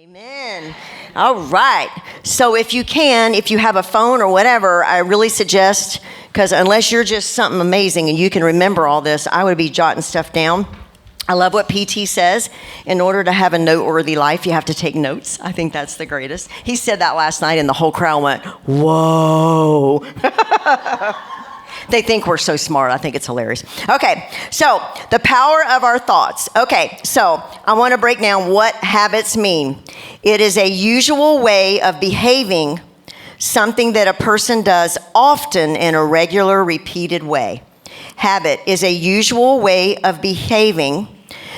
Amen. All right. So if you have a phone or whatever, I really suggest, because unless you're just something amazing and you can remember all this, I would be jotting stuff down. I love what PT says. In order to have a noteworthy life, you have to take notes. I think that's the greatest. He said that last night and the whole crowd went, whoa. They think we're so smart. I think it's hilarious. Okay, so the power of our thoughts. Okay, so I want to break down what habits mean. It is a usual way of behaving, something that a person does often in a regular, repeated way. Habit is a usual way of behaving,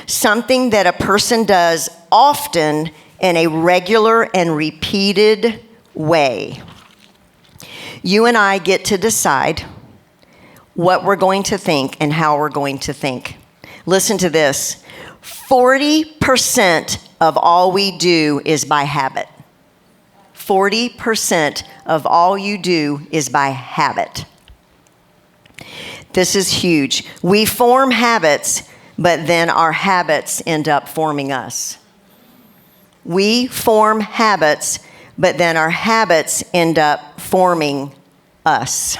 something that a person does often in a regular and repeated way. You and I get to decide what we're going to think and how we're going to think. Listen to this. 40% of all we do is by habit. 40% of all you do is by habit. This is huge. We form habits, but then our habits end up forming us. We form habits, but then our habits end up forming us.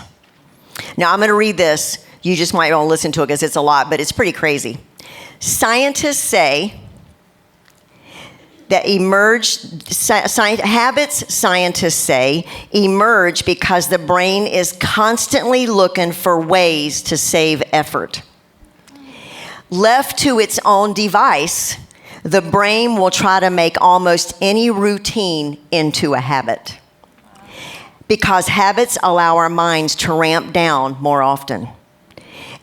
Now, I'm going to read this. You just might want to listen to it because it's a lot, but it's pretty crazy. Scientists say that habits, scientists say, emerge because the brain is constantly looking for ways to save effort. Left to its own device, the brain will try to make almost any routine into a habit, because habits allow our minds to ramp down more often.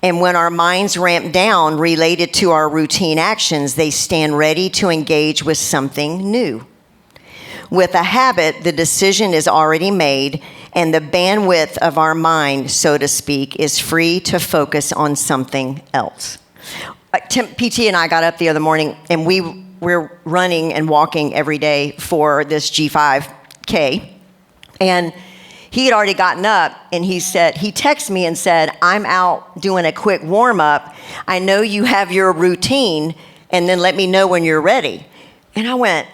And when our minds ramp down related to our routine actions, they stand ready to engage with something new. With a habit, the decision is already made, and the bandwidth of our mind, so to speak, is free to focus on something else. PT and I got up the other morning, and we're running and walking every day for this G5K. And he had already gotten up, and he texted me and said, I'm out doing a quick warm-up. I know you have your routine, and then let me know when you're ready. And I went,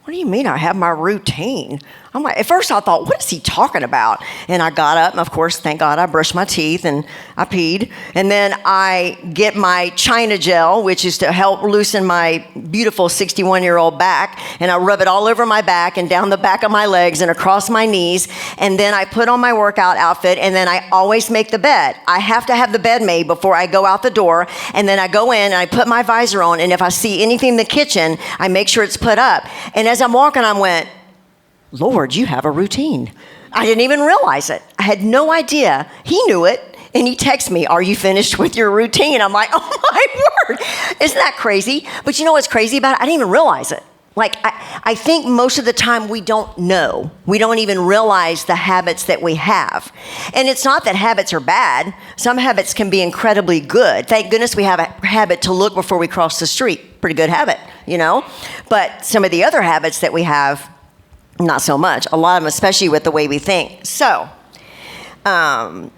what do you mean I have my routine? I'm like, at first I thought, what is he talking about? And I got up, and of course, thank God, I brushed my teeth and I peed. And then I get my China gel, which is to help loosen my beautiful 61-year-old back. And I rub it all over my back and down the back of my legs and across my knees. And then I put on my workout outfit, and then I always make the bed. I have to have the bed made before I go out the door. And then I go in and I put my visor on. And if I see anything in the kitchen, I make sure it's put up. And as I'm walking, I went, Lord, you have a routine. I didn't even realize it. I had no idea. He knew it, and he texted me, are you finished with your routine? I'm like, oh my word. Isn't that crazy? But you know what's crazy about it? I didn't even realize it. Like, I think most of the time we don't know. We don't even realize the habits that we have. And it's not that habits are bad. Some habits can be incredibly good. Thank goodness we have a habit to look before we cross the street. Pretty good habit, you know? But some of the other habits that we have, not so much. A lot of them, especially with the way we think. So, I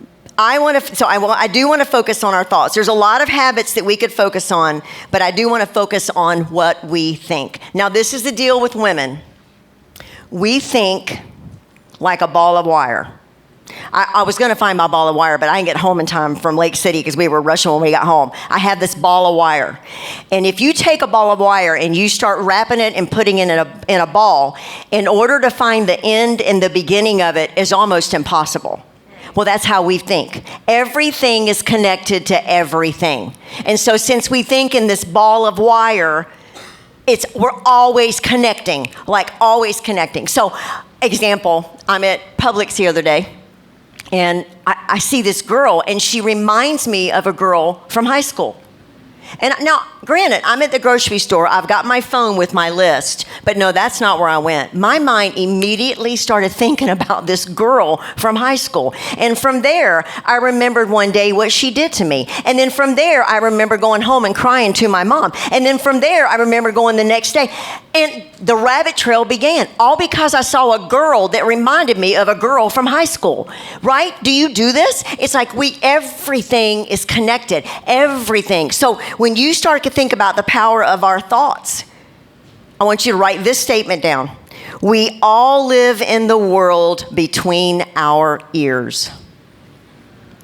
do want to focus on our thoughts. There's a lot of habits that we could focus on, but I do want to focus on what we think. Now, this is the deal with women. We think like a ball of wire. I was going to find my ball of wire, but I didn't get home in time from Lake City because we were rushing when we got home. I had this ball of wire. And if you take a ball of wire and you start wrapping it and putting it in a ball, in order to find the end and the beginning of it is almost impossible. Well, that's how we think. Everything is connected to everything. And so since we think in this ball of wire, we're always connecting, like always connecting. So, example, I'm at Publix the other day, and I see this girl, and she reminds me of a girl from high school. And now, granted, I'm at the grocery store. I've got my phone with my list. But no, that's not where I went. My mind immediately started thinking about this girl from high school. And from there, I remembered one day what she did to me. And then from there, I remember going home and crying to my mom. And then from there, I remember going the next day. And the rabbit trail began, all because I saw a girl that reminded me of a girl from high school, right? Do you do this? It's like everything is connected, everything. So when you start to think about the power of our thoughts, I want you to write this statement down. We all live in the world between our ears.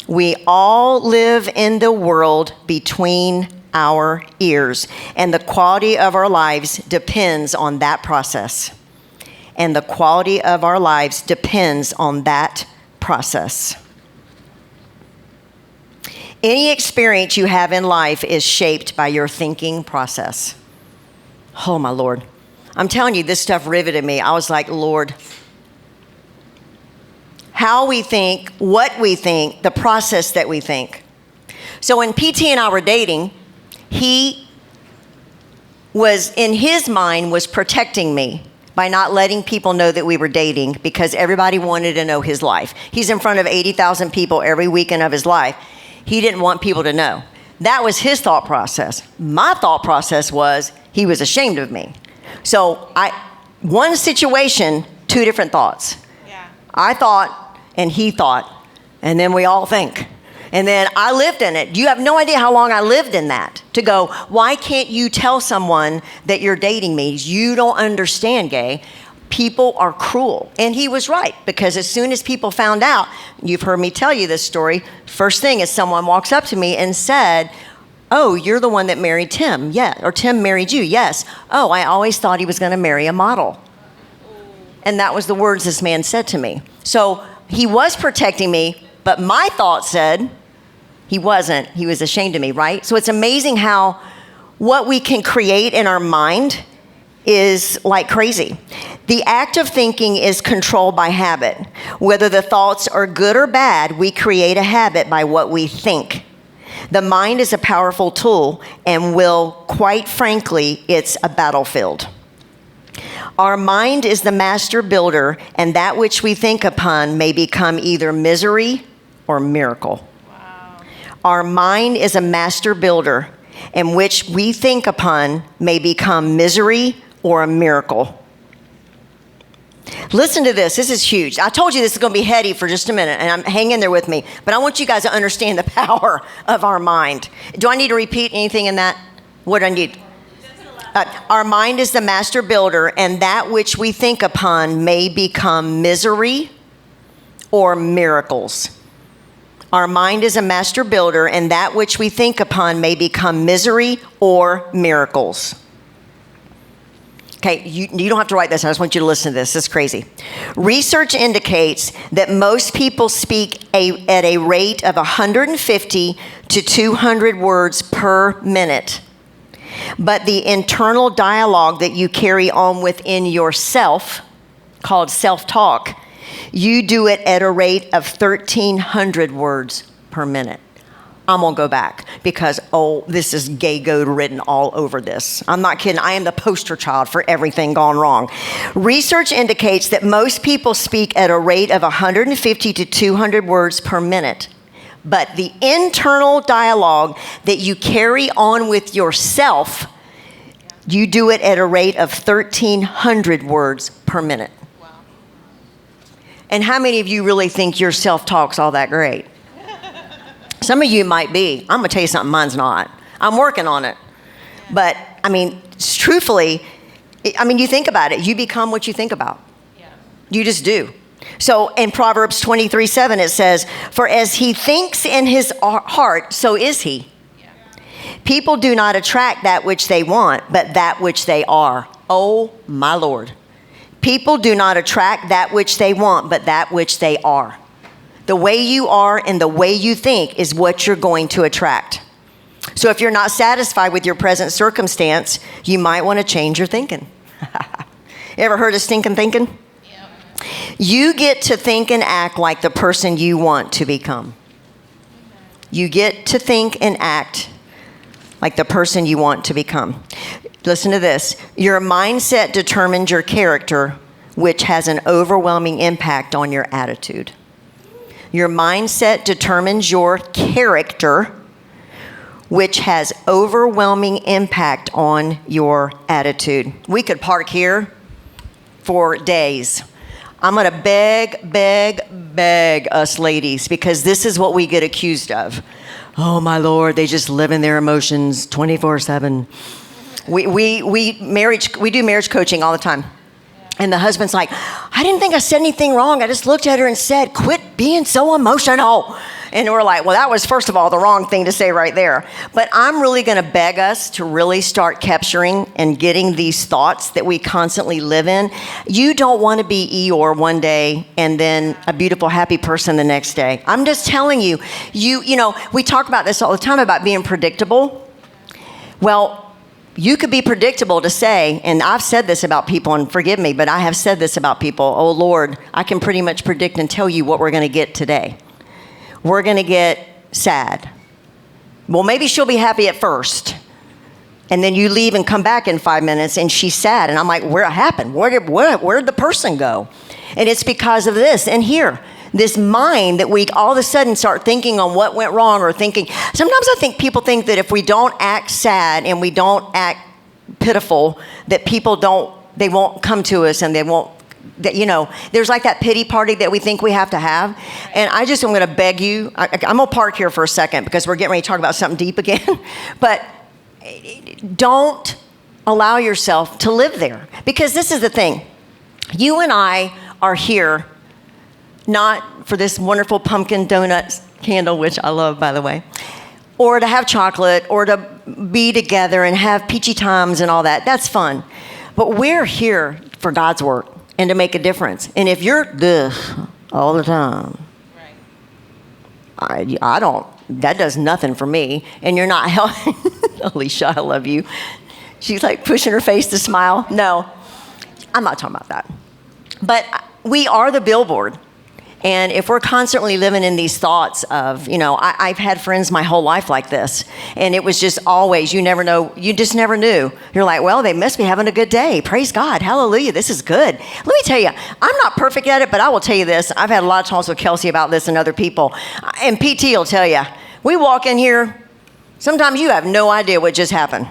We all live in the world between our ears. And the quality of our lives depends on that process. And the quality of our lives depends on that process. Any experience you have in life is shaped by your thinking process. Oh, my Lord. I'm telling you, this stuff riveted me. I was like, Lord, how we think, what we think, the process that we think. So when PT and I were dating, he was, in his mind, was protecting me by not letting people know that we were dating because everybody wanted to know his life. He's in front of 80,000 people every weekend of his life. He didn't want people to know. That was his thought process. My thought process was he was ashamed of me. So one situation, two different thoughts. Yeah. I thought and he thought, and then we all think. And then I lived in it. You have no idea how long I lived in that. To go, why can't you tell someone that you're dating me? You don't understand, gay. People are cruel. And he was right, because as soon as people found out, you've heard me tell you this story, first thing is someone walks up to me and said, oh, you're the one that married Tim. Yeah, or Tim married you. Yes. Oh, I always thought he was going to marry a model. And that was the words this man said to me. So he was protecting me, but my thought said he wasn't. He was ashamed of me, right? So it's amazing how what we can create in our mind is like crazy. The act of thinking is controlled by habit. Whether the thoughts are good or bad, we create a habit by what we think. The mind is a powerful tool and quite frankly, it's a battlefield. Our mind is the master builder, and that which we think upon may become either misery or miracle. Wow. Our mind is a master builder, and which we think upon may become misery or a miracle. Listen to this. This is huge. I told you this is going to be heady for just a minute, and hang in there with me. But I want you guys to understand the power of our mind. Do I need to repeat anything in that? What do I need? Our mind is the master builder, and that which we think upon may become misery or miracles. Our mind is a master builder, and that which we think upon may become misery or miracles. Okay, you don't have to write this. I just want you to listen to this. This is crazy. Research indicates that most people speak at a rate of 150 to 200 words per minute. But the internal dialogue that you carry on within yourself, called self-talk, you do it at a rate of 1,300 words per minute. I'm going to go back because, this is gay goat written all over this. I'm not kidding. I am the poster child for everything gone wrong. Research indicates that most people speak at a rate of 150 to 200 words per minute. But the internal dialogue that you carry on with yourself, you do it at a rate of 1,300 words per minute. Wow. And how many of you really think your self-talk's all that great? Some of you might be. I'm going to tell you something, mine's not. I'm working on it. But, truthfully, you think about it. You become what you think about. Yeah. You just do. So in Proverbs 23:7, it says, for as he thinks in his heart, so is he. Yeah. People do not attract that which they want, but that which they are. Oh, my Lord. People do not attract that which they want, but that which they are. The way you are and the way you think is what you're going to attract. So if you're not satisfied with your present circumstance, you might want to change your thinking. Ever heard of stinking thinking? Yep. You get to think and act like the person you want to become. You get to think and act like the person you want to become. Listen to this. Your mindset determines your character, which has an overwhelming impact on your attitude. Your mindset determines your character, which has overwhelming impact on your attitude. We could park here for days. I'm going to beg us ladies, because this is what we get accused of. Oh, my Lord, they just live in their emotions 24/7. We do marriage coaching all the time. And the husband's like, I didn't think I said anything wrong. I just looked at her and said, quit being so emotional. And we're like, well, that was, first of all, the wrong thing to say right there. But I'm really going to beg us to really start capturing and getting these thoughts that we constantly live in. You don't want to be Eeyore one day and then a beautiful, happy person the next day. I'm just telling you, you know, we talk about this all the time about being predictable. Well, you could be predictable to say, and I've said this about people, and forgive me, but I have said this about people. Oh, Lord, I can pretty much predict and tell you what we're going to get today. We're going to get sad. Well, maybe she'll be happy at first. And then you leave and come back in 5 minutes, and she's sad. And I'm like, where happened? Where'd the person go? And it's because of this. And here, this mind that we all of a sudden start thinking on what went wrong or thinking. Sometimes I think people think that if we don't act sad and we don't act pitiful, that they won't come to us and they won't, that, you know, there's like that pity party that we think we have to have. And I'm going to beg you, I'm going to park here for a second because we're getting ready to talk about something deep again. But don't allow yourself to live there. Because this is the thing. You and I are here not for this wonderful pumpkin donut candle, which I love, by the way, or to have chocolate, or to be together and have peachy times and all that. That's fun. But we're here for God's work and to make a difference. And if you're this all the time, I don't, that does nothing for me. And you're not helping. Alicia, I love you. She's like pushing her face to smile. No, I'm not talking about that. But we are the billboard. And if we're constantly living in these thoughts of, you know, I've had friends my whole life like this. And it was just always, you never know, you just never knew. You're like, well, they must be having a good day. Praise God. Hallelujah. This is good. Let me tell you, I'm not perfect at it, but I will tell you this. I've had a lot of talks with Kelsey about this and other people. And PT will tell you, we walk in here, sometimes you have no idea what just happened.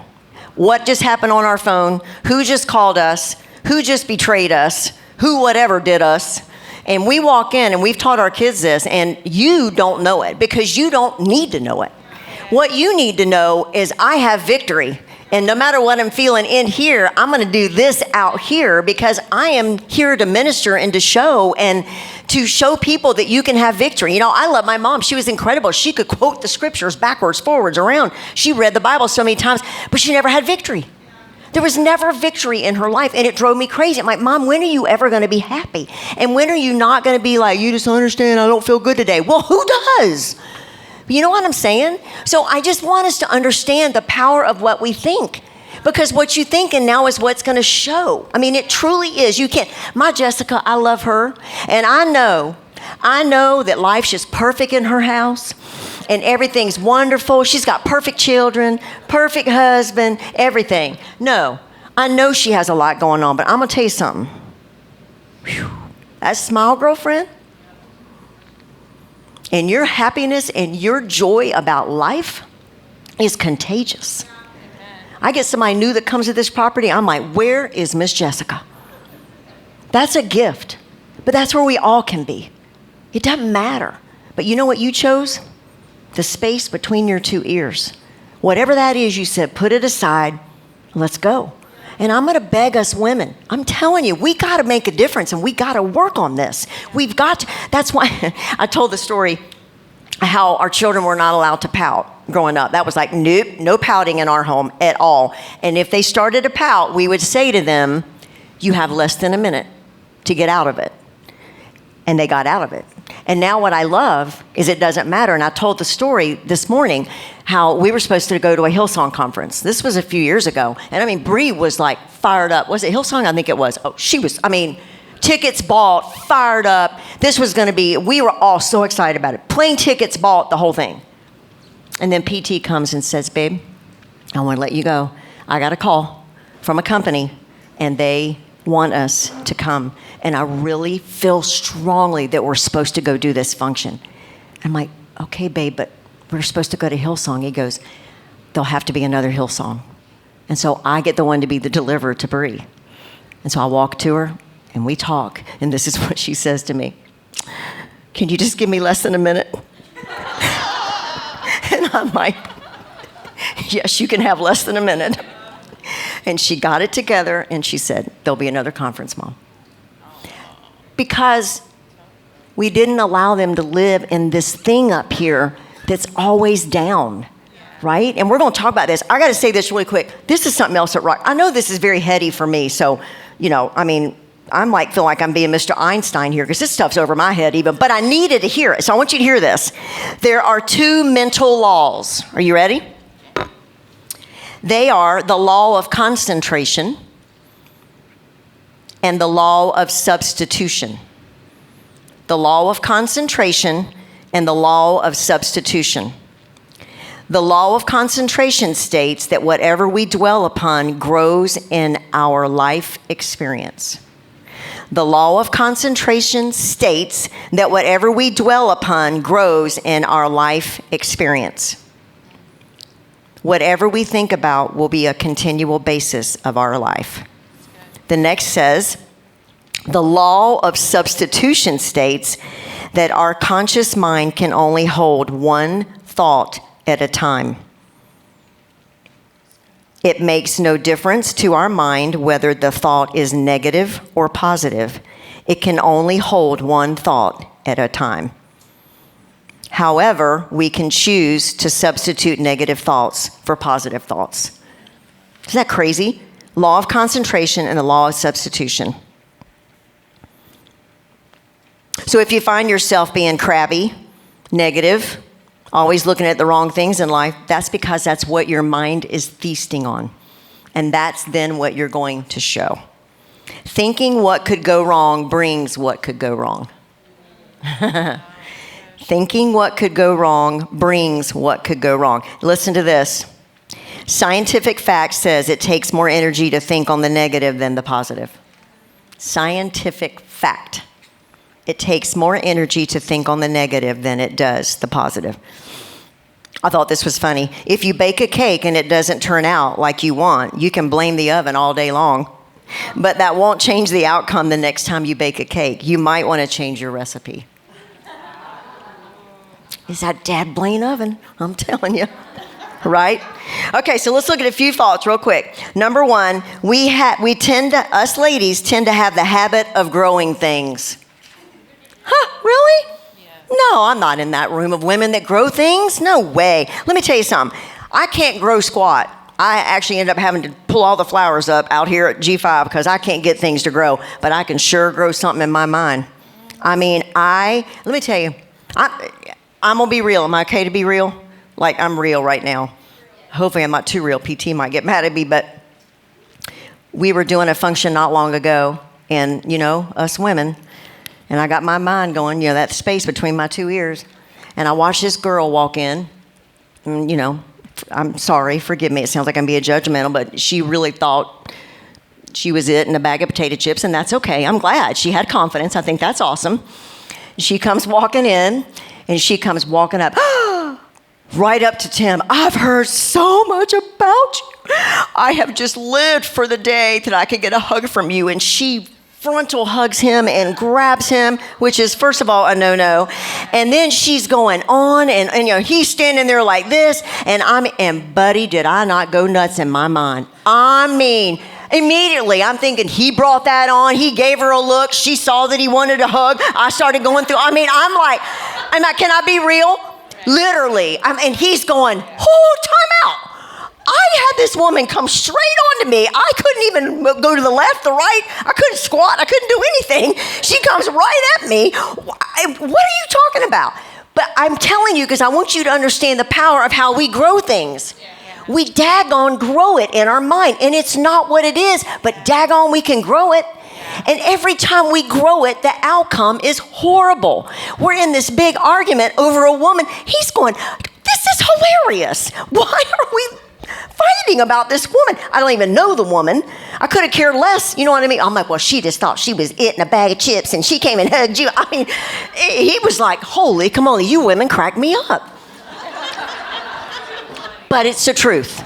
What just happened on our phone? Who just called us? Who just betrayed us? Who whatever did us? And we walk in, and we've taught our kids this, and you don't know it because you don't need to know it. What you need to know is I have victory. And no matter what I'm feeling in here, I'm going to do this out here because I am here to minister and to show people that you can have victory. You know, I love my mom. She was incredible. She could quote the scriptures backwards, forwards, around. She read the Bible so many times, but she never had victory. There was never victory in her life, and it drove me crazy. I'm like, Mom, when are you ever going to be happy? And when are you not going to be like, you just don't understand, I don't feel good today? Well, who does? You know what I'm saying? So I just want us to understand the power of what we think, because what you think and now is what's going to show. I mean, it truly is. You can't. My Jessica, I love her, and I know that life's just perfect in her house. And everything's wonderful. She's got perfect children, perfect husband, everything. No, I know she has a lot going on, but I'm going to tell you something. Whew. That smile, girlfriend, and your happiness and your joy about life is contagious. I get somebody new that comes to this property, I'm like, where is Miss Jessica? That's a gift, but that's where we all can be. It doesn't matter. But you know what you chose? The space between your two ears. Whatever that is, you said, put it aside. Let's go. And I'm going to beg us women. I'm telling you, we got to make a difference, and we got to work on this. We've got to. That's why I told the story how our children were not allowed to pout growing up. That was like, nope, no pouting in our home at all. And if they started to pout, we would say to them, you have less than a minute to get out of it. And they got out of it. And now what I love is it doesn't matter. And I told the story this morning how we were supposed to go to a Hillsong conference. This was a few years ago. And I mean, Bree was like fired up. Was it Hillsong? I think it was. Oh, she was, tickets bought, fired up. This was going to be, we were all so excited about it. Plane tickets bought, the whole thing. And then PT comes and says, babe, I want to let you go. I got a call from a company, and they want us to come. And I really feel strongly that we're supposed to go do this function. I'm like, okay, babe, but we're supposed to go to Hillsong. He goes, there'll have to be another Hillsong. And so I get the one to be the deliverer to Bree. And so I walk to her, and we talk. And this is what she says to me. Can you just give me less than a minute? And I'm like, yes, you can have less than a minute. And she got it together and she said, there'll be another conference, Mom. Because we didn't allow them to live in this thing up here that's always down, right? And we're going to talk about this. I got to say this really quick. This is something else that rock. I know this is very heady for me. So, I'm feel like I'm being Mr. Einstein here because this stuff's over my head even, but I needed to hear it. So I want you to hear this. There are two mental laws. Are you ready? They are the law of concentration and the law of substitution. The law of concentration and the law of substitution. The law of concentration states that whatever we dwell upon grows in our life experience. The law of concentration states that whatever we dwell upon grows in our life experience. Whatever we think about will be a continual basis of our life. The next says, the law of substitution states that our conscious mind can only hold one thought at a time. It makes no difference to our mind whether the thought is negative or positive. It can only hold one thought at a time. However, we can choose to substitute negative thoughts for positive thoughts. Isn't that crazy? Law of concentration and the law of substitution. So if you find yourself being crabby, negative, always looking at the wrong things in life, that's because that's what your mind is feasting on. And that's then what you're going to show. Thinking what could go wrong brings what could go wrong. Thinking what could go wrong brings what could go wrong. Listen to this. Scientific fact says it takes more energy to think on the negative than the positive. Scientific fact. It takes more energy to think on the negative than it does the positive. I thought this was funny. If you bake a cake and it doesn't turn out like you want, you can blame the oven all day long. But that won't change the outcome the next time you bake a cake. You might want to change your recipe. Is that dad blame oven? I'm telling you. Right? Okay, so let's look at a few thoughts real quick. Number one, us ladies tend to have the habit of growing things. Huh, really? Yeah. No, I'm not in that room of women that grow things. No way. Let me tell you something. I can't grow squat. I actually end up having to pull all the flowers up out here at G5 because I can't get things to grow, but I can sure grow something in my mind. Let me tell you, I'm going to be real. Am I okay to be real? Like, I'm real right now. Hopefully I'm not too real. PT might get mad at me, but we were doing a function not long ago, and, us women, and I got my mind going, that space between my two ears. And I watched this girl walk in, and, I'm sorry, forgive me, it sounds like I'm being judgmental, but she really thought she was it in a bag of potato chips, and that's okay. I'm glad. She had confidence. I think that's awesome. She comes walking in, and she comes walking up, right up to Tim. I've heard so much about you. I have just lived for the day that I could get a hug from you. And she frontal hugs him and grabs him, which is, first of all, a no-no. And then she's going on, and he's standing there like this, and buddy, did I not go nuts in my mind. Immediately, I'm thinking he brought that on. He gave her a look. She saw that he wanted a hug. I started going through. I'm like, can I be real? Literally. And he's going, time out. I had this woman come straight onto me. I couldn't even go to the left, the right. I couldn't squat. I couldn't do anything. She comes right at me. What are you talking about? But I'm telling you because I want you to understand the power of how we grow things. We daggone grow it in our mind. And it's not what it is, but daggone we can grow it. And every time we grow it, the outcome is horrible. We're in this big argument over a woman. He's going, this is hilarious. Why are we fighting about this woman? I don't even know the woman. I could have cared less. You know what I mean? I'm like, well, she just thought she was it in a bag of chips and she came and hugged you. He was like, holy, come on, you women crack me up. But it's the truth.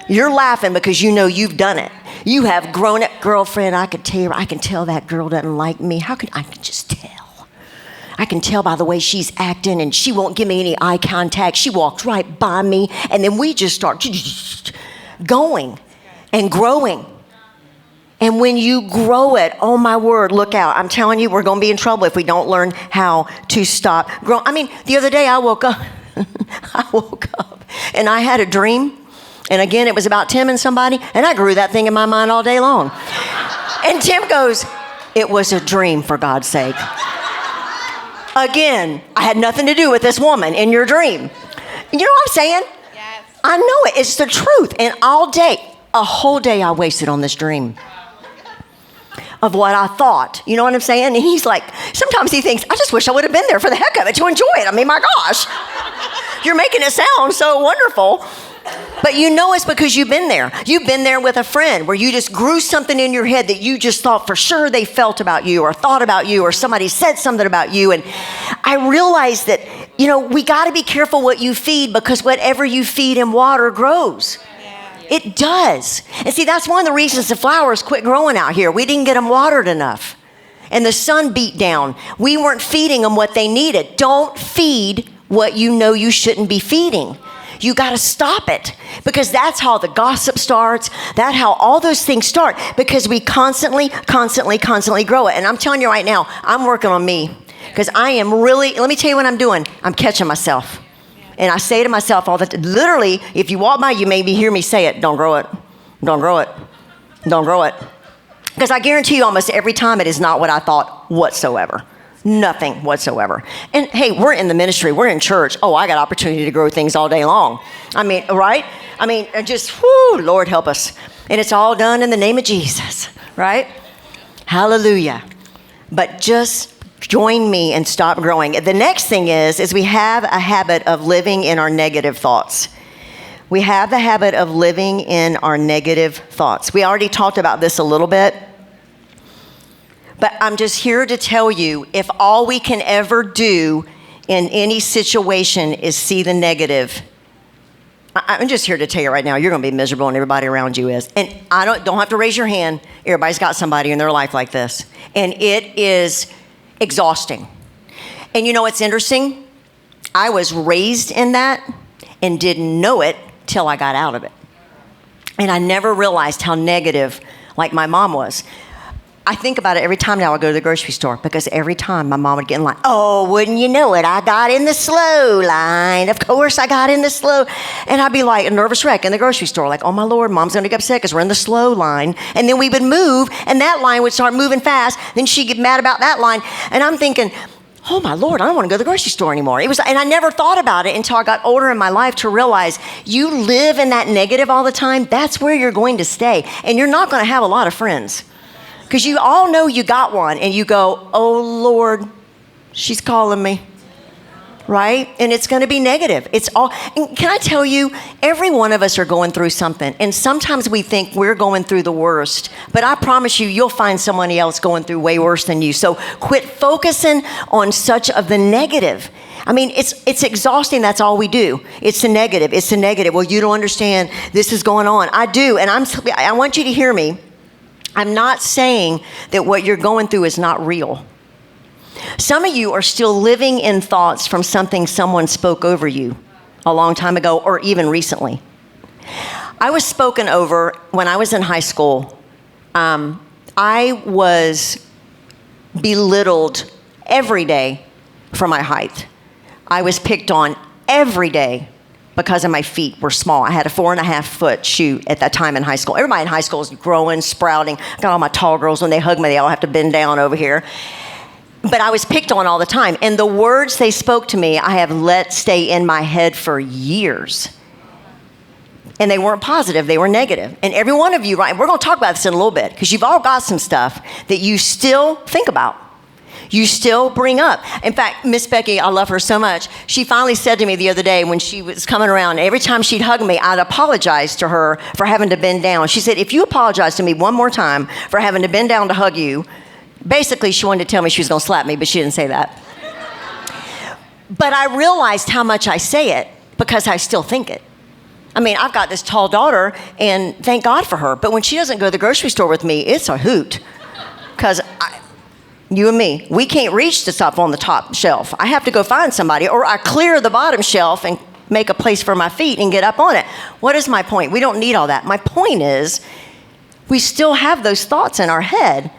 You're laughing because you know you've done it. You have grown it. Girlfriend, I can tell that girl doesn't like me. I can just tell. I can tell by the way she's acting, and she won't give me any eye contact. She walks right by me, and then we just start going. and growing. And when you grow it, oh my word, look out. I'm telling you, we're going to be in trouble if we don't learn how to stop growing. I mean, the other day I woke up and I had a dream. And again, it was about Tim and somebody. And I grew that thing in my mind all day long. And Tim goes, it was a dream, for God's sake. Again, I had nothing to do with this woman in your dream. You know what I'm saying? Yes. I know it. It's the truth. And all day, a whole day I wasted on this dream of what I thought. You know what I'm saying? And he's like, sometimes he thinks, I just wish I would have been there for the heck of it to enjoy it. I mean, my gosh, you're making it sound so wonderful. But you know it's because you've been there. You've been there with a friend where you just grew something in your head that you just thought for sure they felt about you or thought about you or somebody said something about you. And I realized that, you know, we got to be careful what you feed because whatever you feed in water grows. It does. And see, that's one of the reasons the flowers quit growing out here. We didn't get them watered enough. And the sun beat down. We weren't feeding them what they needed. Don't feed what you know you shouldn't be feeding. You got to stop it because that's how the gossip starts. That's how all those things start because we constantly grow it. And I'm telling you right now, I'm working on me because I am really, let me tell you what I'm doing. I'm catching myself. And I say to myself all the time, literally, if you walk by, you maybe hear me say it, don't grow it, don't grow it, don't grow it. Because I guarantee you almost every time it is not what I thought whatsoever. Nothing whatsoever. And hey, we're in the ministry, we're in church. Oh, I got opportunity to grow things all day long. I mean, right? I mean, just, whoo, Lord help us. And it's all done in the name of Jesus, right? Hallelujah. But just join me and stop growing. The next thing is we have a habit of living in our negative thoughts. We have the habit of living in our negative thoughts. We already talked about this a little bit. But I'm just here to tell you, if all we can ever do in any situation is see the negative, I'm just here to tell you right now, you're going to be miserable and everybody around you is. And I don't have to raise your hand. Everybody's got somebody in their life like this. And it is exhausting. And you know what's interesting? I was raised in that and didn't know it till I got out of it. And I never realized how negative, like my mom was. I think about it every time now I go to the grocery store because every time my mom would get in line, oh, wouldn't you know it, I got in the slow line. Of course I got in the slow. And I'd be like a nervous wreck in the grocery store, like, oh my Lord, Mom's gonna get upset because we're in the slow line. And then we would move and that line would start moving fast. Then she'd get mad about that line. And I'm thinking, oh my Lord, I don't want to go to the grocery store anymore. And I never thought about it until I got older in my life to realize you live in that negative all the time. That's where you're going to stay. And you're not going to have a lot of friends. Because you all know you got one and you go, oh Lord, she's calling me, right? And it's going to be negative. It's all, and can I tell you, every one of us are going through something. And sometimes we think we're going through the worst, but I promise you, you'll find somebody else going through way worse than you. So quit focusing on such of the negative. I mean, it's exhausting. That's all we do. It's the negative. It's the negative. Well, you don't understand. This is going on. I do. And I want you to hear me. I'm not saying that what you're going through is not real. Some of you are still living in thoughts from something someone spoke over you a long time ago or even recently. I was spoken over when I was in high school. I was belittled every day for my height. I was picked on every day because of my feet were small. I had a 4.5-foot shoe at that time in high school. Everybody in high school is growing, sprouting. I got all my tall girls, when they hug me, they all have to bend down over here. But I was picked on all the time. And the words they spoke to me, I have let stay in my head for years. And they weren't positive, they were negative. And every one of you, right, we're gonna talk about this in a little bit, because you've all got some stuff that you still think about. You still bring up. In fact, Miss Becky, I love her so much. She finally said to me the other day when she was coming around, every time she'd hug me, I'd apologize to her for having to bend down. She said, if you apologize to me one more time for having to bend down to hug you, basically she wanted to tell me she was going to slap me, but she didn't say that. But I realized how much I say it because I still think it. I mean, I've got this tall daughter, and thank God for her. But when she doesn't go to the grocery store with me, it's a hoot. Because you and me, we can't reach the stuff on the top shelf. I have to go find somebody, or I clear the bottom shelf and make a place for my feet and get up on it. What is my point? We don't need all that. My point is, we still have those thoughts in our head.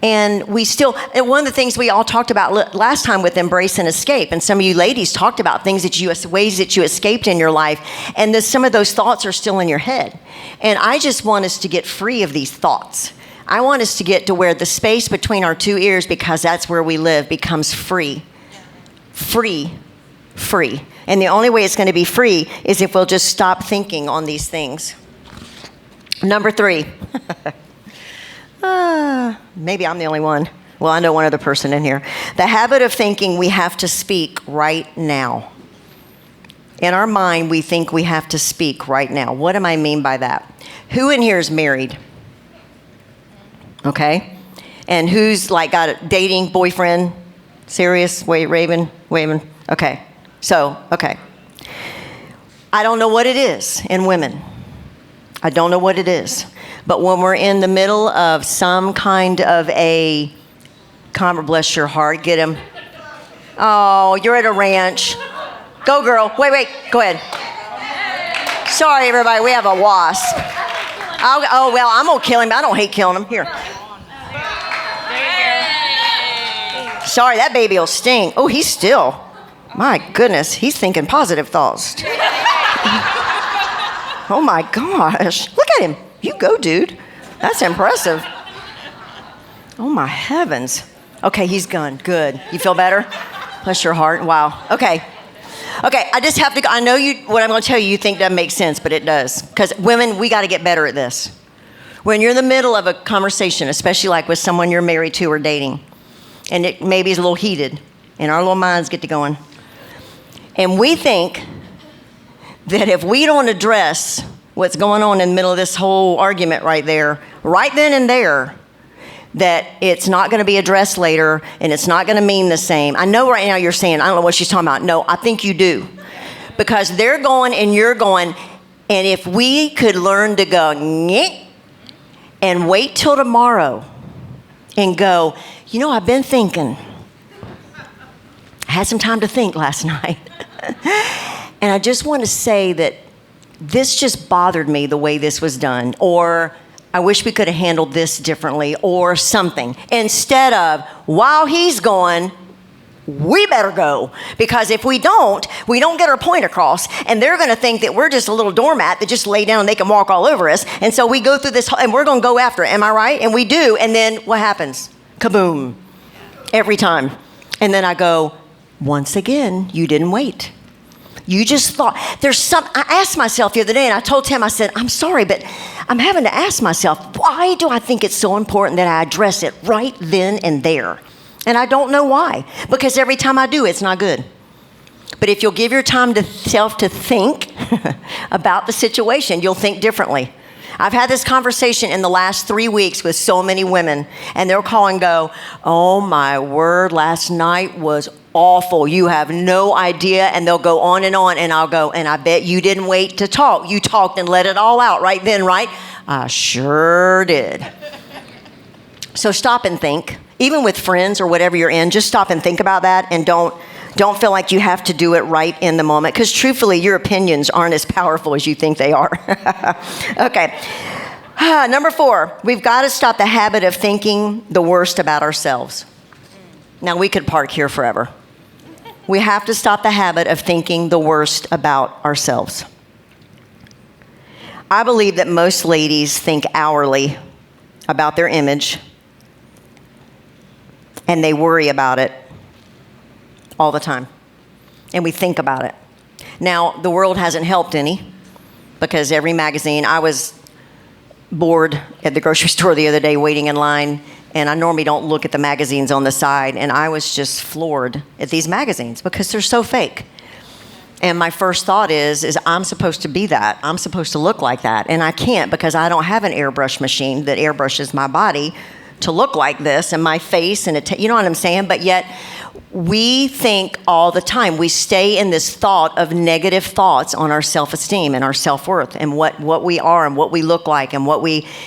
And one of the things we all talked about last time with embrace and escape, and some of you ladies talked about ways that you escaped in your life, and some of those thoughts are still in your head. And I just want us to get free of these thoughts. I want us to get to where the space between our two ears, because that's where we live, becomes free. Free. Free. And the only way it's going to be free is if we'll just stop thinking on these things. Number 3. Maybe I'm the only one. Well, I know one other person in here. The habit of thinking we have to speak right now. In our mind, we think we have to speak right now. What do I mean by that? Who in here is married? Okay. And who's like got a dating boyfriend? Serious? Waving? Okay. So, okay. I don't know what it is in women. I don't know what it is. But when we're in the middle of some kind of a, bless your heart, get him. Oh, you're at a ranch. Go, girl. Wait, go ahead. Sorry, everybody, we have a wasp. Well, I'm going to kill him. I don't hate killing him. Here. Sorry, that baby will sting. Oh, he's still. My goodness, he's thinking positive thoughts. Oh, my gosh. Look at him. You go, dude. That's impressive. Oh, my heavens. Okay, he's gone. Good. You feel better? Bless your heart. Wow. Okay, I just have to, I know what I'm going to tell you think doesn't make sense, but it does. Because women, we got to get better at this. When you're in the middle of a conversation, especially like with someone you're married to or dating, and it maybe is a little heated, and our little minds get to going, and we think that if we don't address what's going on in the middle of this whole argument right there, right then and there, that it's not going to be addressed later and it's not going to mean the same. I know right now you're saying, I don't know what she's talking about. No, I think you do. Because they're going and you're going, and if we could learn to go, nyeh, and wait till tomorrow and go, I've been thinking. I had some time to think last night. And I just want to say that this just bothered me the way this was done, or I wish we could have handled this differently, or something. Instead of, while he's going, we better go. Because if we don't get our point across, and they're going to think that we're just a little doormat that just lay down and they can walk all over us. And so we go through this, and we're going to go after it. Am I right? And we do. And then what happens? Kaboom. Every time. And then I go, once again, you didn't wait. You just thought, I asked myself the other day, and I told Tim, I said, I'm sorry, but I'm having to ask myself, why do I think it's so important that I address it right then and there? And I don't know why, because every time I do, it's not good. But if you'll give your time to self to think about the situation, you'll think differently. I've had this conversation in the last 3 weeks with so many women, and they'll call and go, oh my word, last night was awful. You have no idea. And they'll go on, and I'll go, and I bet you didn't wait to talk. You talked and let it all out right then, right? I sure did. So stop and think. Even with friends or whatever you're in, just stop and think about that, and don't feel like you have to do it right in the moment, because truthfully, your opinions aren't as powerful as you think they are. Okay. Number 4, we've got to stop the habit of thinking the worst about ourselves. Now, we could park here forever. We have to stop the habit of thinking the worst about ourselves. I believe that most ladies think hourly about their image, and they worry about it all the time. And we think about it. Now, the world hasn't helped any, because every magazine, I was bored at the grocery store the other day waiting in line, and I normally don't look at the magazines on the side, and I was just floored at these magazines because they're so fake. And my first thought is I'm supposed to be that. I'm supposed to look like that, and I can't, because I don't have an airbrush machine that airbrushes my body to look like this, and my face, and you know what I'm saying? But yet, we think all the time. We stay in this thought of negative thoughts on our self-esteem and our self-worth and what we are and what we look like and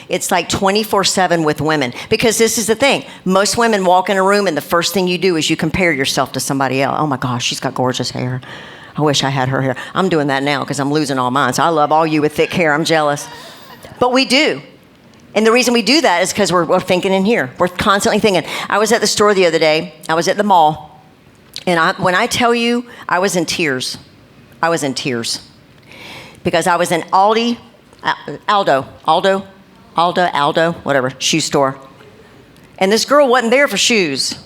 it's like 24/7 with women. Because this is the thing. Most women walk in a room, and the first thing you do is you compare yourself to somebody else. Oh my gosh, she's got gorgeous hair. I wish I had her hair. I'm doing that now because I'm losing all mine. So I love all you with thick hair. I'm jealous. But we do. And the reason we do that is because we're thinking in here. We're constantly thinking. I was at the store the other day. I was at the mall. And when I tell you, I was in tears. I was in tears. Because I was in Aldo, whatever, shoe store. And this girl wasn't there for shoes.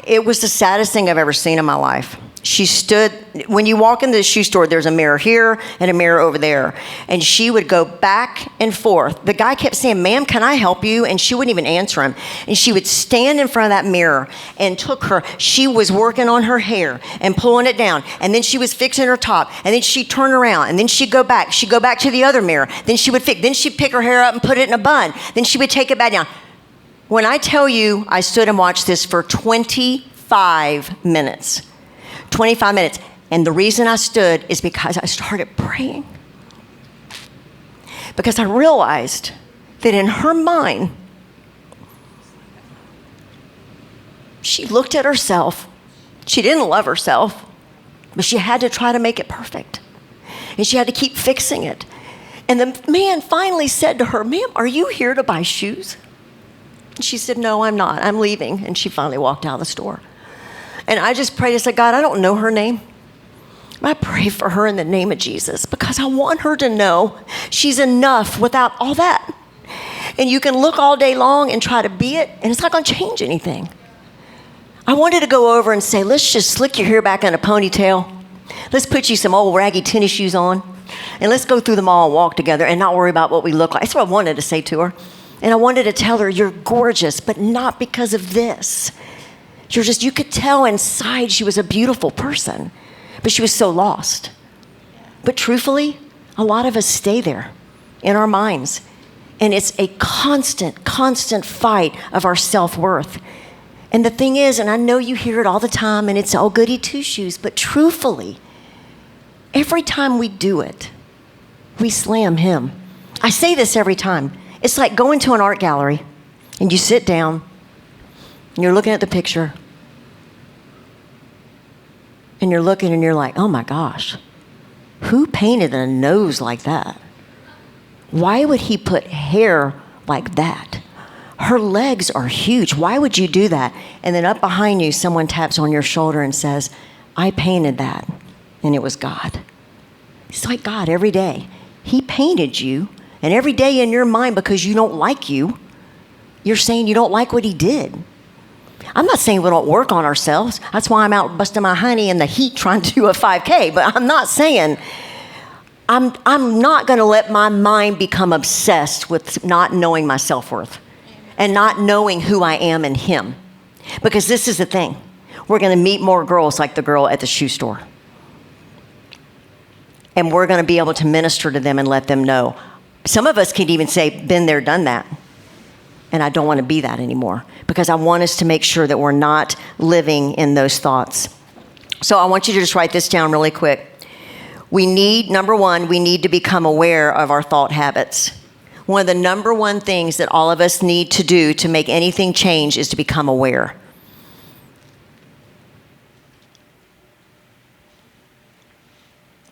It was the saddest thing I've ever seen in my life. She stood, when you walk into the shoe store, there's a mirror here and a mirror over there. And she would go back and forth. The guy kept saying, ma'am, can I help you? And she wouldn't even answer him. And she would stand in front of that mirror and she was working on her hair and pulling it down. And then she was fixing her top. And then she'd turn around. And then she'd go back. She'd go back to the other mirror. Then she'd pick her hair up and put it in a bun. Then she would take it back down. When I tell you, I stood and watched this for 25 minutes. 25 minutes. And the reason I stood is because I started praying. Because I realized that in her mind, she looked at herself. She didn't love herself, but she had to try to make it perfect. And she had to keep fixing it. And the man finally said to her, ma'am, are you here to buy shoes? And she said, no, I'm not. I'm leaving. And she finally walked out of the store. And I just prayed. I said, God, I don't know her name. I pray for her in the name of Jesus because I want her to know she's enough without all that. And you can look all day long and try to be it, and it's not going to change anything. I wanted to go over and say, let's just slick your hair back in a ponytail. Let's put you some old raggy tennis shoes on, and let's go through the mall and walk together and not worry about what we look like. That's what I wanted to say to her. And I wanted to tell her, you're gorgeous, but not because of this. You could tell inside she was a beautiful person, but she was so lost. But truthfully, a lot of us stay there in our minds. And it's a constant fight of our self-worth. And the thing is, and I know you hear it all the time, and it's all goody two-shoes, but truthfully, every time we do it, we slam him. I say this every time. It's like going to an art gallery, and you sit down, and you're looking at the picture, and you're looking and you're like, oh my gosh, who painted a nose like that? Why would he put hair like that? Her legs are huge. Why would you do that? And then up behind you, someone taps on your shoulder and says, I painted that, and it was God. It's like God every day. He painted you, and every day in your mind, because you don't like you, you're saying you don't like what he did. I'm not saying we don't work on ourselves. That's why I'm out busting my honey in the heat trying to do a 5K. But I'm not saying, I'm not going to let my mind become obsessed with not knowing my self-worth and not knowing who I am in him. Because this is the thing. We're going to meet more girls like the girl at the shoe store. And we're going to be able to minister to them and let them know. Some of us can even say, been there, done that. And I don't want to be that anymore because I want us to make sure that we're not living in those thoughts. So I want you to just write this down really quick. Number one, we need to become aware of our thought habits. One of the number one things that all of us need to do to make anything change is to become aware.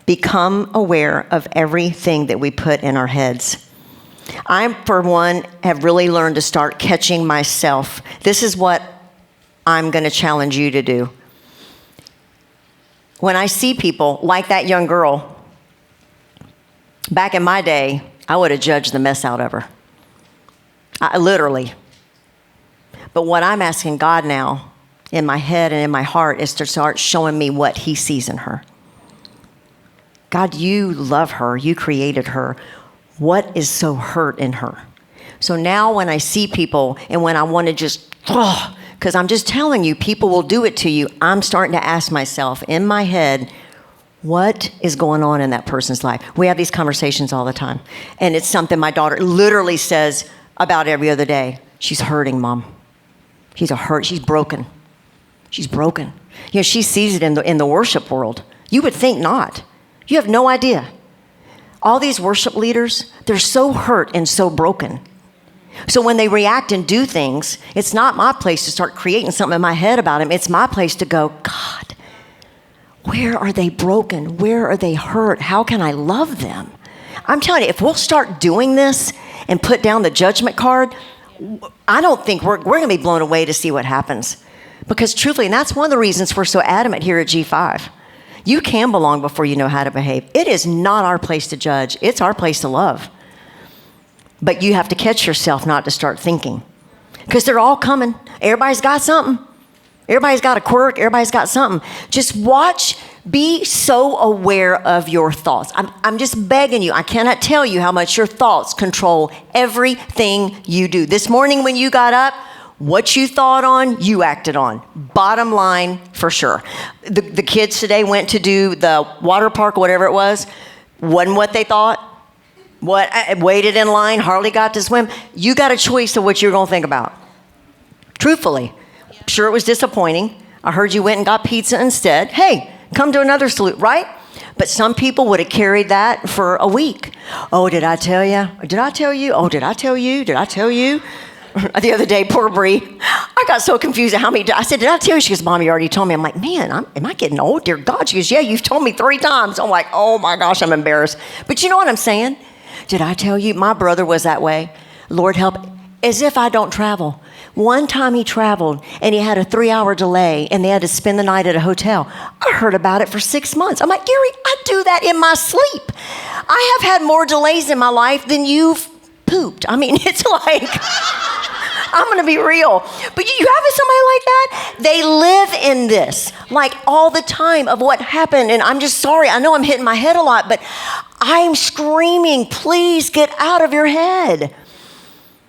Become aware of everything that we put in our heads. I, for one, have really learned to start catching myself. This is what I'm going to challenge you to do. When I see people like that young girl, back in my day, I would have judged the mess out of her. Literally. But what I'm asking God now, in my head and in my heart, is to start showing me what he sees in her. God, you love her. You created her. What is so hurt in her? So now when I see people and when I want to just, because I'm just telling you, people will do it to you, I'm starting to ask myself in my head, what is going on in that person's life? We have these conversations all the time. And it's something my daughter literally says about every other day. She's hurting, Mom. She's broken. She's broken. You know, she sees it in the worship world. You would think not. You have no idea. All these worship leaders, they're so hurt and so broken. So when they react and do things, it's not my place to start creating something in my head about them. It's my place to go, God, Where are they broken? Where are they hurt? How can I love them? I'm telling you, if we'll start doing this and put down the judgment card, I don't think we're going to be blown away to see what happens. Because truthfully, and that's one of the reasons we're so adamant here at G5. You can belong before you know how to behave. It is not our place to judge. It's our place to love. But you have to catch yourself not to start thinking. Because they're all coming. Everybody's got something. Everybody's got a quirk. Everybody's got something. Just watch. Be so aware of your thoughts. I'm just begging you. I cannot tell you how much your thoughts control everything you do. This morning when you got up, what you thought on, you acted on. Bottom line, for sure. The kids today went to do the water park, whatever it was. Wasn't what they thought. Waited in line, hardly got to swim. You got a choice of what you're going to think about. Truthfully. Sure, it was disappointing. I heard you went and got pizza instead. Hey, come to another salute, right? But some people would have carried that for a week. Oh, did I tell you? Did I tell you? Oh, did I tell you? Did I tell you? The other day, poor Bree, I got so confused at how many. I said, did I tell you? She goes, Mom, you already told me. I'm like, man, am I getting old? Dear God. She goes, yeah, you've told me 3 times. I'm like, oh my gosh, I'm embarrassed. But you know what I'm saying? Did I tell you? My brother was that way. Lord help, as if I don't travel. One time he traveled and he had a 3-hour delay and they had to spend the night at a hotel. I heard about it for 6 months. I'm like, Gary, I do that in my sleep. I have had more delays in my life than you've pooped. I mean, it's like, I'm going to be real. But you have somebody like that? They live in this, like all the time of what happened. And I'm just sorry. I know I'm hitting my head a lot, but I'm screaming, please get out of your head.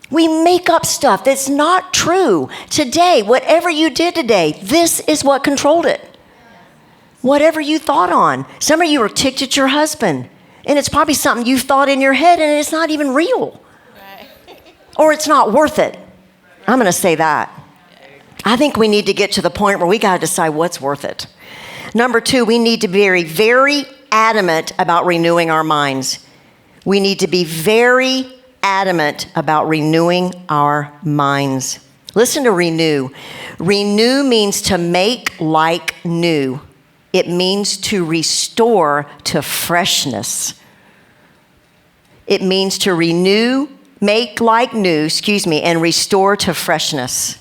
We make up stuff that's not true. Today, whatever you did today, this is what controlled it. Whatever you thought on. Some of you are ticked at your husband, and it's probably something you thought in your head, and it's not even real. Right. Or it's not worth it. I'm going to say that. I think we need to get to the point where we got to decide what's worth it. Number 2, we need to be very, very adamant about renewing our minds. We need to be very adamant about renewing our minds. Listen to renew. Renew means to make like new. It means to restore to freshness. It means to renew, make like new, and restore to freshness.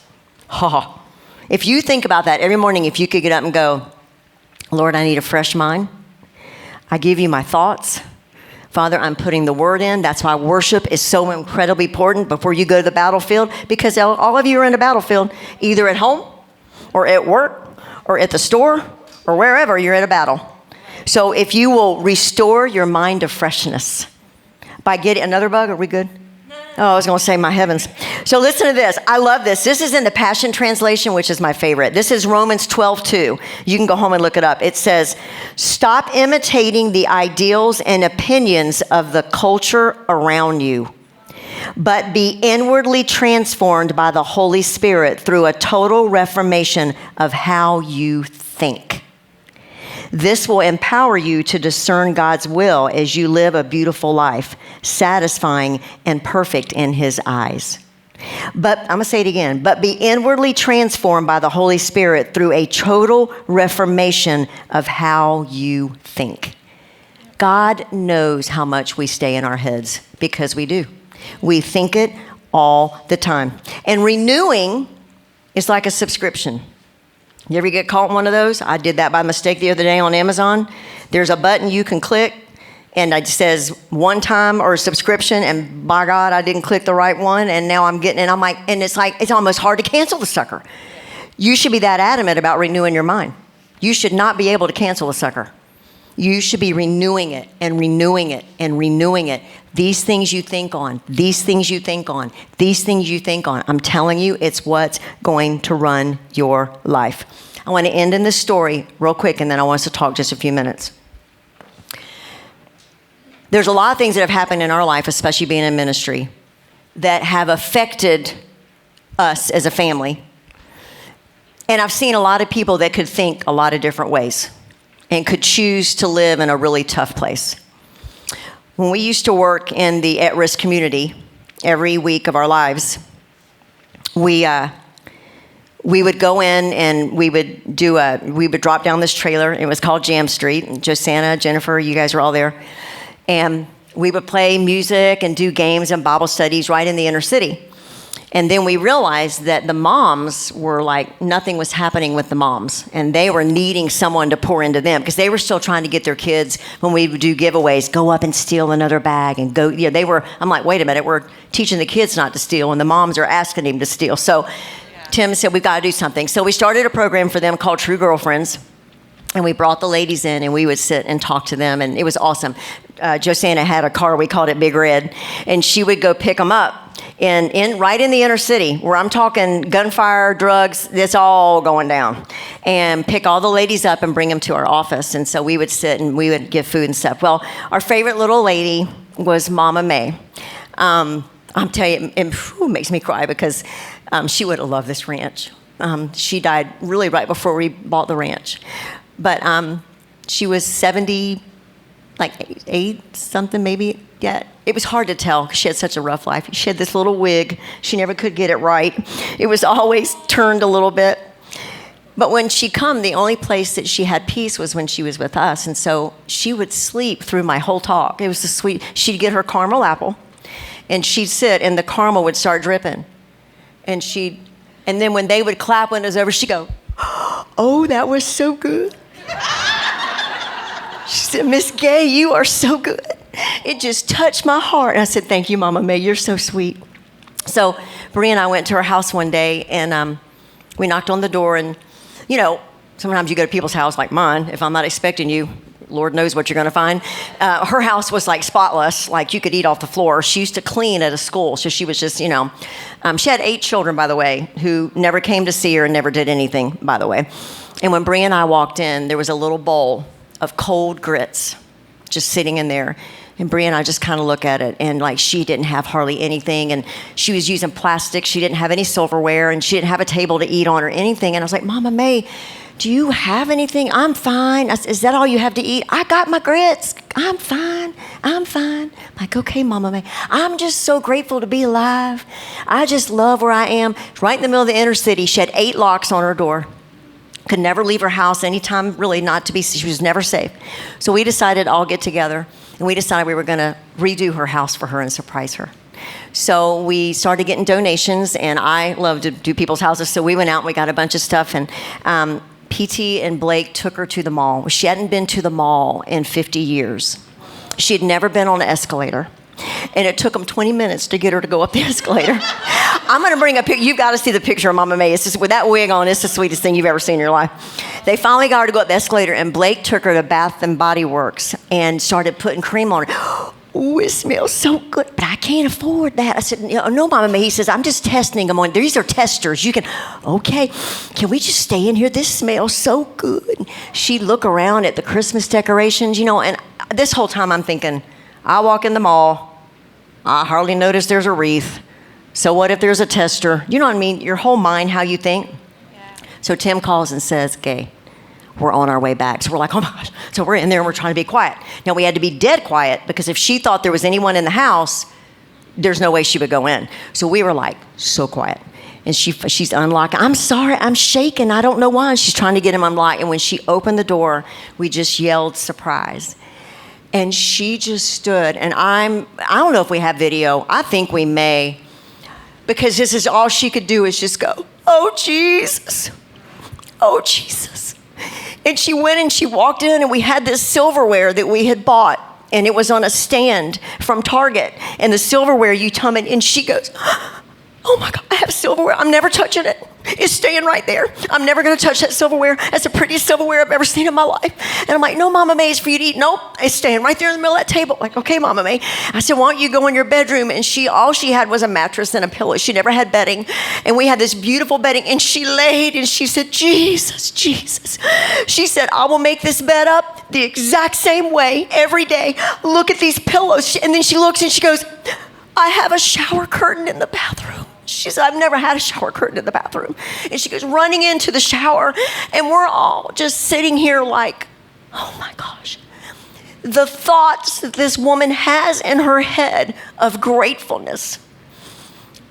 Oh, if you think about that every morning, if you could get up and go, Lord, I need a fresh mind. I give you my thoughts. Father, I'm putting the word in. That's why worship is so incredibly important before you go to the battlefield, because all of you are in a battlefield, either at home or at work or at the store or wherever you're at a battle. So if you will restore your mind to freshness by getting another bug, are we good? Oh, I was going to say, my heavens. So listen to this. I love this. This is in the Passion Translation, which is my favorite. This is Romans 12:2. You can go home and look it up. It says, stop imitating the ideals and opinions of the culture around you, but be inwardly transformed by the Holy Spirit through a total reformation of how you think. This will empower you to discern God's will as you live a beautiful life, satisfying and perfect in His eyes. But I'm going to say it again, but be inwardly transformed by the Holy Spirit through a total reformation of how you think. God knows how much we stay in our heads, because we do. We think it all the time. And renewing is like a subscription. You ever get caught in one of those? I did that by mistake the other day on Amazon. There's a button you can click, and it says one time or subscription, and by God, I didn't click the right one, and now I'm getting it. I'm like, and it's almost hard to cancel the sucker. You should be that adamant about renewing your mind. You should not be able to cancel a sucker. You should be renewing it and renewing it and renewing it. These things you think on, these things you think on, these things you think on. I'm telling you, it's what's going to run your life. I want to end in this story real quick, and then I want us to talk just a few minutes. There's a lot of things that have happened in our life, especially being in ministry, that have affected us as a family. And I've seen a lot of people that could think a lot of different ways and could choose to live in a really tough place. When we used to work in the at-risk community, every week of our lives, we we would go in and we would drop down this trailer. It was called Jam Street. And Josanna, Jennifer, you guys were all there. And we would play music and do games and Bible studies right in the inner city. And then we realized that the moms were like, nothing was happening with the moms. And they were needing someone to pour into them because they were still trying to get their kids, when we would do giveaways, go up and steal another bag and go, I'm like, wait a minute, we're teaching the kids not to steal and the moms are asking them to steal. So Tim said, we've got to do something. So we started a program for them called True Girlfriends. And we brought the ladies in and we would sit and talk to them. And it was awesome. Josanna had a car, we called it Big Red. And she would go pick them up right in the inner city, where I'm talking gunfire, drugs, it's all going down. And pick all the ladies up and bring them to our office. And so we would sit and we would give food and stuff. Well, our favorite little lady was Mama May. I'm telling you, it makes me cry because she would have loved this ranch. She died really right before we bought the ranch. But she was 70, like 8 something maybe. Yeah, it was hard to tell. She had such a rough life. She had this little wig. She never could get it right. It was always turned a little bit. But when she come, the only place that she had peace was when she was with us. And so she would sleep through my whole talk. It was so sweet. She'd get her caramel apple, and she'd sit, and the caramel would start dripping. And then when they would clap when it was over, she'd go, "Oh, that was so good." She said, "Miss Gay, you are so good." It just touched my heart. And I said, "Thank you, Mama May. You're so sweet." So Bree and I went to her house one day, and we knocked on the door. And, sometimes you go to people's house like mine. If I'm not expecting you, Lord knows what you're going to find. Her house was like spotless, like you could eat off the floor. She used to clean at a school. So she was just, she had 8 children, by the way, who never came to see her and never did anything, by the way. And when Bree and I walked in, there was a little bowl of cold grits just sitting in there. And Bree and I just kind of look at it, and like she didn't have hardly anything, and she was using plastic. She didn't have any silverware, and she didn't have a table to eat on or anything. And I was like, "Mama May, do you have anything?" "I'm fine." I said, "Is that all you have to eat?" "I got my grits. I'm fine. I'm fine." I'm like, "Okay, Mama May. I'm just so grateful to be alive. I just love where I am." It's right in the middle of the inner city. She had 8 locks on her door. Could never leave her house anytime, really not to be, she was never safe. So we decided all get together, and we decided we were going to redo her house for her and surprise her. So we started getting donations, and I love to do people's houses. So we went out and we got a bunch of stuff, and PT and Blake took her to the mall. She hadn't been to the mall in 50 years. She had never been on an escalator. And it took them 20 minutes to get her to go up the escalator. I'm going to bring a picture. You've got to see the picture of Mama May. It's just, with that wig on, it's the sweetest thing you've ever seen in your life. They finally got her to go up the escalator, and Blake took her to Bath and Body Works and started putting cream on her. "Ooh, it smells so good, but I can't afford that." I said, "No, Mama May." He says, "I'm just testing them on. These are testers. You can, okay, can we just stay in here? This smells so good." She'd look around at the Christmas decorations, and this whole time I'm thinking, I walk in the mall, I hardly notice there's a wreath. So what if there's a tester? You know what I mean? Your whole mind, how you think. Yeah. So Tim calls and says, "Gay, we're on our way back." So we're like, "Oh my gosh." So we're in there and we're trying to be quiet. Now we had to be dead quiet, because if she thought there was anyone in the house, there's no way she would go in. So we were like, so quiet. And she's unlocking. "I'm sorry, I'm shaking. I don't know why." And she's trying to get him unlocked. And when she opened the door, we just yelled surprise. And she just stood, and I don't know if we have video. I think we may, because this is all she could do is just go, "Oh, Jesus. Oh, Jesus." And she went and she walked in, and we had this silverware that we had bought, and it was on a stand from Target. And the silverware, you come in, and she goes, "Oh my God, I have silverware. I'm never touching it. It's staying right there. I'm never going to touch that silverware. That's the prettiest silverware I've ever seen in my life." And I'm like, "No, Mama May, it's for you to eat." "Nope, it's staying right there in the middle of that table." Like, "Okay, Mama May." I said, "Why don't you go in your bedroom?" And all she had was a mattress and a pillow. She never had bedding. And we had this beautiful bedding, and she laid and she said, "Jesus, Jesus." She said, "I will make this bed up the exact same way every day. Look at these pillows." And then she looks and she goes, "I have a shower curtain in the bathroom." She said, "I've never had a shower curtain in the bathroom." And she goes running into the shower, and we're all just sitting here like, oh my gosh. The thoughts that this woman has in her head of gratefulness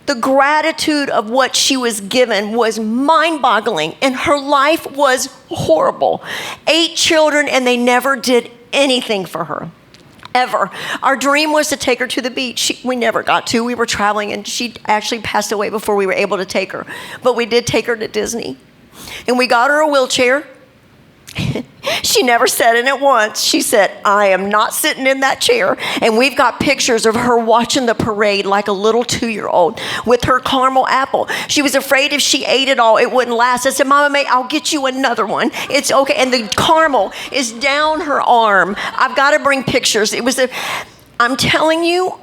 The gratitude of what she was given was mind-boggling, and her life was horrible. 8 children, and they never did anything for her, ever. Our dream was to take her to the beach. We never got to. We were traveling, and she actually passed away before we were able to take her. But we did take her to Disney, and we got her a wheelchair. She never said in it once. She said, I am not sitting in that chair. And we've got pictures of her watching the parade like a little 2-year-old with her caramel apple. She was afraid if she ate it all, it wouldn't last. I said, Mama May, I'll get you another one. It's okay. And the caramel is down her arm. I've got to bring pictures. I'm telling you,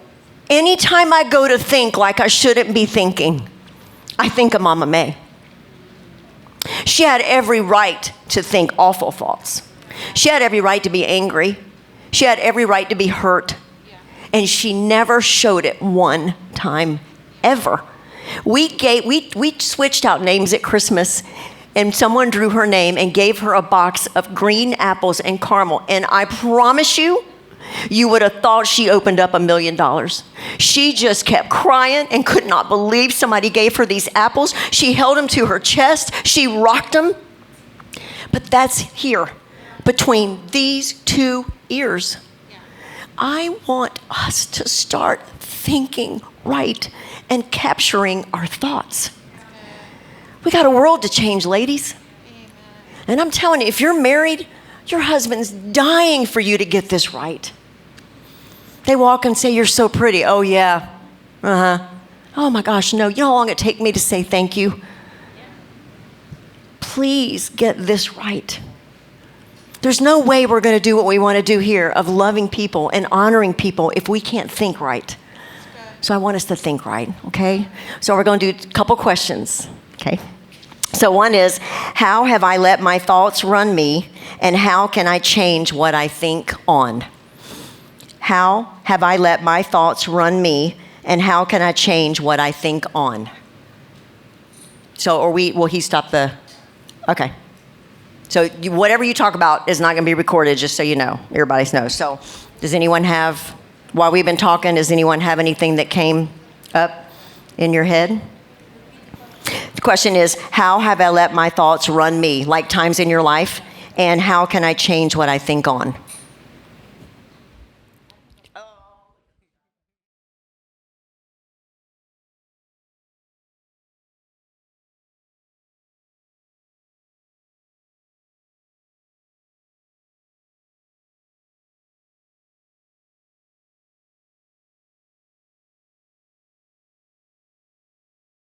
anytime I go to think like I shouldn't be thinking, I think of Mama May. She had every right to think awful thoughts. She had every right to be angry. She had every right to be hurt. And she never showed it one time, ever. We switched out names at Christmas, and someone drew her name and gave her a box of green apples and caramel. And I promise you, you would have thought she opened up $1 million. She just kept crying and could not believe somebody gave her these apples. She held them to her chest. She rocked them. But that's here, between these 2 ears. I want us to start thinking right and capturing our thoughts. We got a world to change, ladies. And I'm telling you, if you're married, your husband's dying for you to get this right. They walk and say, you're so pretty. Oh, yeah. Uh-huh. Oh, my gosh, no. You know how long it take me to say thank you? Please get this right. There's no way we're going to do what we want to do here of loving people and honoring people if we can't think right. So I want us to think right, okay? So we're going to do a couple questions, okay? So one is, how have I let my thoughts run me, and how can I change what I think on? How have I let my thoughts run me, and how can I change what I think on? So, will he stop the, okay. So whatever you talk about is not going to be recorded, just so you know, everybody knows. So does anyone have, while we've been talking, does anyone have anything that came up in your head? The question is, how have I let my thoughts run me, like times in your life, and how can I change what I think on?